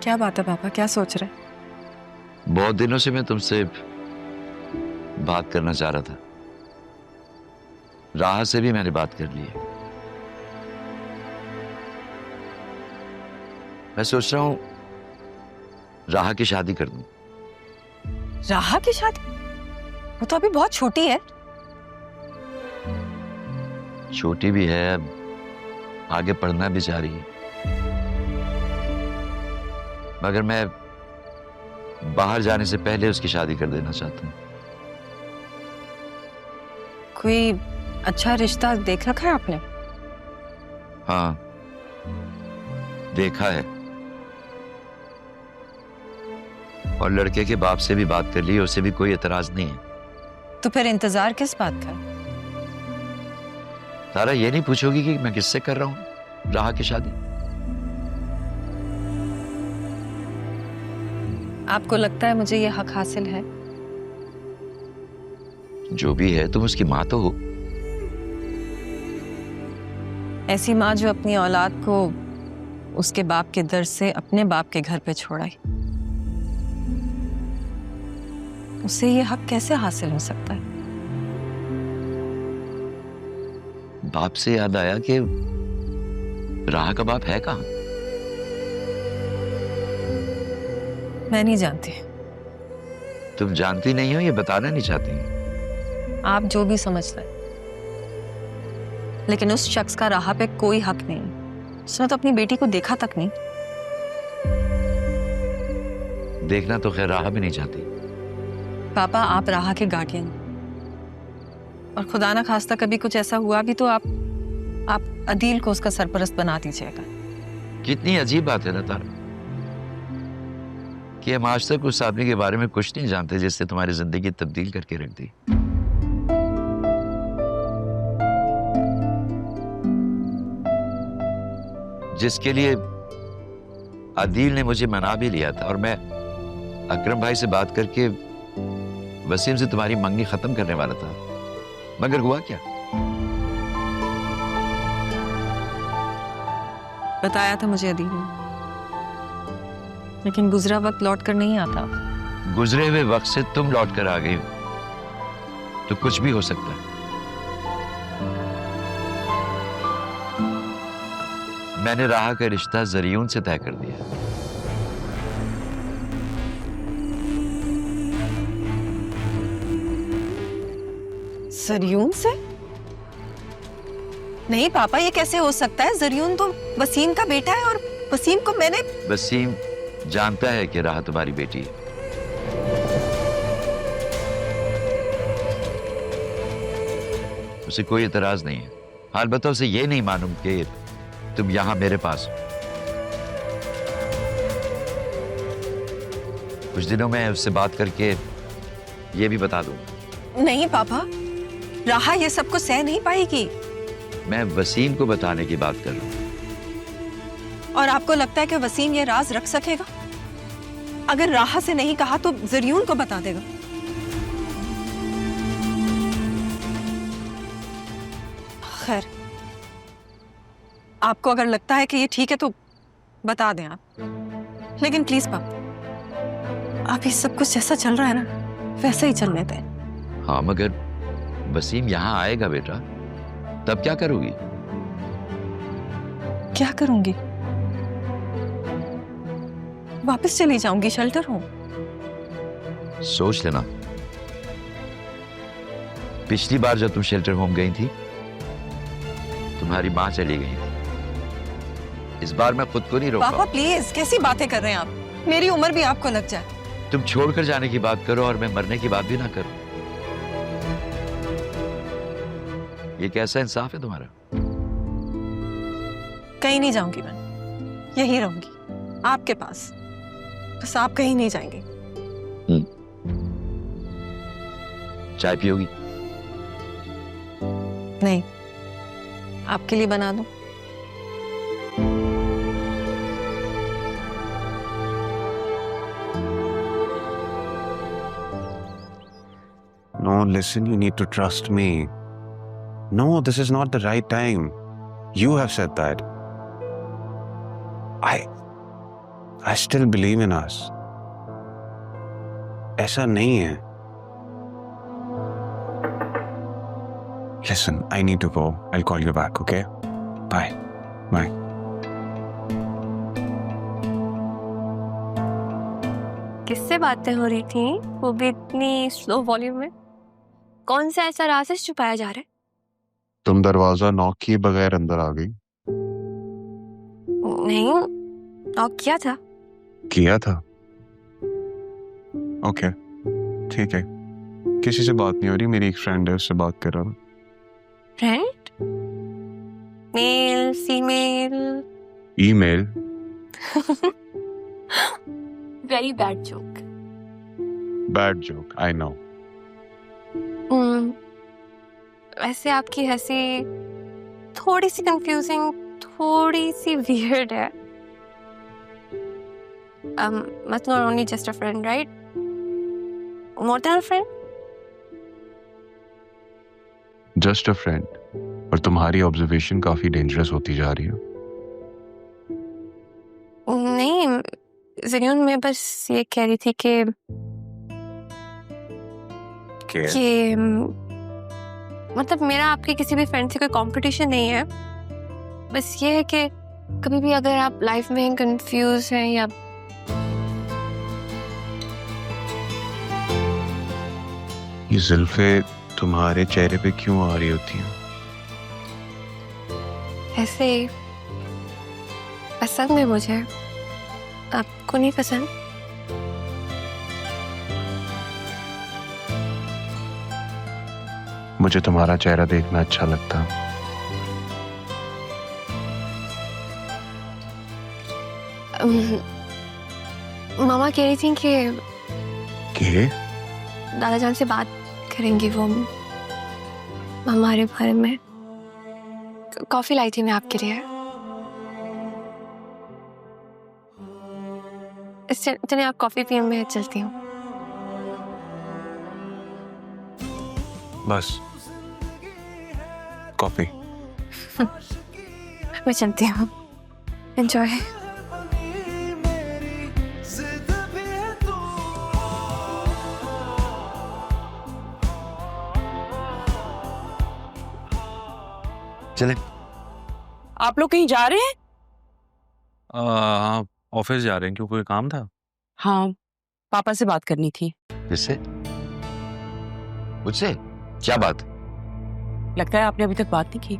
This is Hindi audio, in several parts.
क्या बात है पापा, क्या सोच रहे? बहुत दिनों से मैं तुमसे बात करना चाह रहा था। राह से भी मैंने बात कर ली है। मैं सोच रहा हूं राह की शादी कर दूं। राह की शादी? वो तो अभी बहुत छोटी है। छोटी भी है, अब आगे पढ़ना भी चाह रही है, मगर मैं बाहर जाने से पहले उसकी शादी कर देना चाहता हूं। कोई अच्छा रिश्ता देख रखा है आपने? हाँ, देखा है, और लड़के के बाप से भी बात कर ली, उसे भी कोई एतराज नहीं है। तो फिर इंतजार किस बात का? तारा, ये नहीं पूछोगी कि मैं किससे कर रहा हूं राह की शादी? आपको लगता है मुझे ये हक हासिल है? जो भी है, तुम उसकी माँ तो हो। ऐसी माँ जो अपनी औलाद को उसके बाप के दर से अपने बाप के घर पे छोड़ाई, उसे ये हक कैसे हासिल हो सकता है? बाप से याद आया कि राह का बाप है कहाँ? मैं नहीं जानती। तुम जानती नहीं हो, ये बताना नहीं चाहती। आप जो भी समझ लें, लेकिन उस शख्स का राह पे कोई हक नहीं। उसने तो अपनी बेटी को देखा तक नहीं। देखना तो खैर राह भी नहीं चाहती। पापा, आप राह के गार्डियन, और खुदा ना खास्ता कभी कुछ ऐसा हुआ भी तो आप अदील को उसका सरपरस्त बना दीजिएगा। कितनी अजीब बात है ना तारा, कि हम आज तक उस आदमी के बारे में कुछ नहीं जानते जिसने तुम्हारी जिंदगी तब्दील करके रख दी। जिसके लिए अदील ने मुझे मना भी लिया था, और मैं अकरम भाई से बात करके वसीम से तुम्हारी मंगनी खत्म करने वाला था, मगर हुआ क्या? बताया था मुझे अदील ने, लेकिन गुजरा वक्त लौट कर नहीं आता। गुजरे हुए वक्त से तुम लौट कर आ गई हो, तो कुछ भी हो सकता है। मैंने राह का रिश्ता जरियून से तय कर दिया। जरियून से? नहीं पापा, ये कैसे हो सकता है? जरियून तो वसीम का बेटा है, और वसीम को मैंने... वसीम जानता है कि राह तुम्हारी बेटी है। उसे कोई एतराज नहीं है। अलबत्ता उसे ये नहीं मालूम कि तुम यहां मेरे पास हो। कुछ दिनों में उससे बात करके ये भी बता दूंगा। नहीं पापा, राह ये सब कुछ सह नहीं पाएगी। मैं वसीम को बताने की बात कर रहा हूं। और आपको लगता है कि वसीम ये राज रख सकेगा? अगर राह से नहीं कहा तो जरियून को बता देगा। खैर, आपको अगर लगता है कि ये ठीक है तो बता दें आप, लेकिन प्लीज पापा, आप ये सब कुछ जैसा चल रहा है ना, वैसे ही चलने दें। हाँ, मगर वसीम यहां आएगा बेटा, तब क्या करोगी? क्या करूंगी? वापस चली जाऊंगी शेल्टर होम। सोच लेना, पिछली बार जब तुम शेल्टर होम गई थी, तुम्हारी मां चली गई थी। इस बार मैं खुद को नहीं रोक पापा पाऊंगा। प्लीज, कैसी बातें कर रहे हैं आप? मेरी उम्र भी आपको लग जाए। तुम छोड़कर जाने की बात करो और मैं मरने की बात भी ना करूं। ये कैसा इंसाफ है तुम्हारा? कहीं नहीं जाऊंगी मैं, यहीं रहूंगी आपके पास। बस आप कहीं नहीं जाएंगे। चाय पियोगी? नहीं, आपके लिए बना दूं? No, listen, you need to trust me. No, this is not the right time. You have said that. I still believe in us. ऐसा नहीं है. Listen, I need to go. I'll call you back, okay? Bye. Bye. किससे बातें हो रही थी वो भी इतनी स्लो वॉल्यूम में? कौन सा ऐसा राज है छुपाया जा रहा है? तुम दरवाजा नॉक किए बगैर अंदर आ गई. नहीं, नॉक किया था. किया था. ओके, ठीक है. किसी से बात नहीं हो रही. मेरी एक फ्रेंड है, उससे बात कर रहा हूँ. Friend? Male, female? Email. Very bad joke. Bad joke, I know. वैसे आपकी हंसी थोड़ी सी कंफ्यूजिंग, थोड़ी सी वियर्ड है. But not only just a friend, right? More than a friend? Just a friend. पर तुम्हारी ऑब्जर्वेशन काफी डेंजरस होती जा रही है. नहीं, ज़रियून मैं बस ये कह रही थी कि मतलब मेरा आपके किसी भी फ्रेंड से कोई कंपटीशन नहीं है. बस ये है कि कभी भी अगर आप लाइफ में कंफ्यूज हैं या ये जुल्फे तुम्हारे चेहरे पे क्यों आ रही होती हैं? ऐसे ही पसंद है मुझे. आपको नहीं पसंद? मुझे तुम्हारा चेहरा देखना अच्छा लगता. मामा कह रही थी कि के? दादा जान से बात करेंगी वो हमारे बारे में. कॉफी लाई थी मैं आपके लिए. चलिए आप कॉफी पिए, मैं चलती हूँ. बस कॉफी. मैं चलती हूँ. एंजॉय. चले. आप लोग कहीं जा रहे हैं? हाँ, ऑफिस जा रहे हैं. क्यों, कोई काम था? हाँ, पापा से बात करनी थी. किससे? मुझसे? क्या बात? लगता है आपने अभी तक बात नहीं की.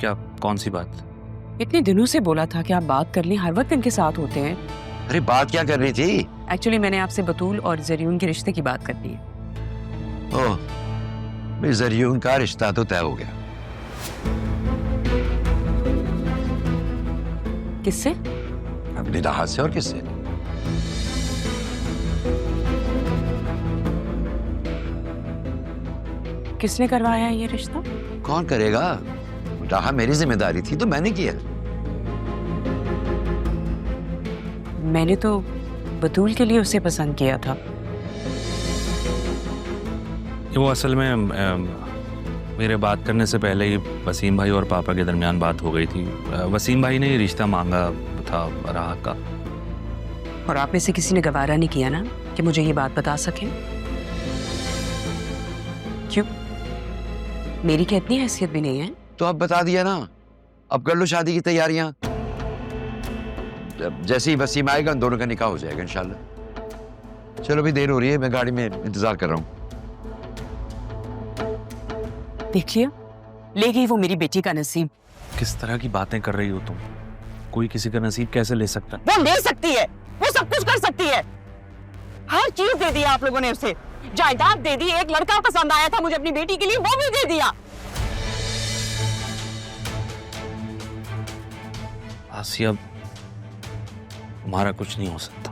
क्या, कौन सी बात? इतने दिनों से बोला था कि आप बात कर लें, हर वक्त इनके साथ होते हैं. अरे बात क्या करनी थी? एक्चुअली मैंने आपसे बतूल और ज़रियून के रिश्ते की बात करनी है. ओह, मेरे ज़रियून का रिश्ता तो तय हो गया. किससे? अपने राहत से. और किससे? किसने करवाया है ये रिश्ता? कौन करेगा? राह मेरी जिम्मेदारी थी तो मैंने किया. मैंने तो बतूल के लिए उसे पसंद किया था. वो असल में मेरे बात करने से पहले ही वसीम भाई और पापा के दरमियान बात हो गई थी. वसीम भाई ने ये रिश्ता मांगा था राह का. और आप में से किसी ने गवारा नहीं किया ना कि मुझे ये बात बता सकें? क्यों, मेरी क्या इतनी हैसियत भी नहीं है? तो अब बता दिया ना. अब कर लो शादी की तैयारियां. जैसे ही वसीम आएगा दोनों का निकाह हो जाएगा इंशाल्लाह. चलो अभी देर हो रही है, मैं गाड़ी में इंतजार कर रहा हूँ. देख लिया, ले गई वो मेरी बेटी का नसीब. किस तरह की बातें कर रही हो तुम? कोई किसी का नसीब कैसे ले सकता? वो ले सकती है, वो सब कुछ कर सकती है. हर चीज दे दिया आप लोगों ने उसे. जायदाद दे दी, एक लड़का पसंद आया था मुझे अपनी बेटी के लिए, वो भी दे दिया. आसिया, तुम्हारा कुछ नहीं हो सकता.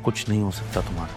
कुछ नहीं हो सकता तुम्हारा.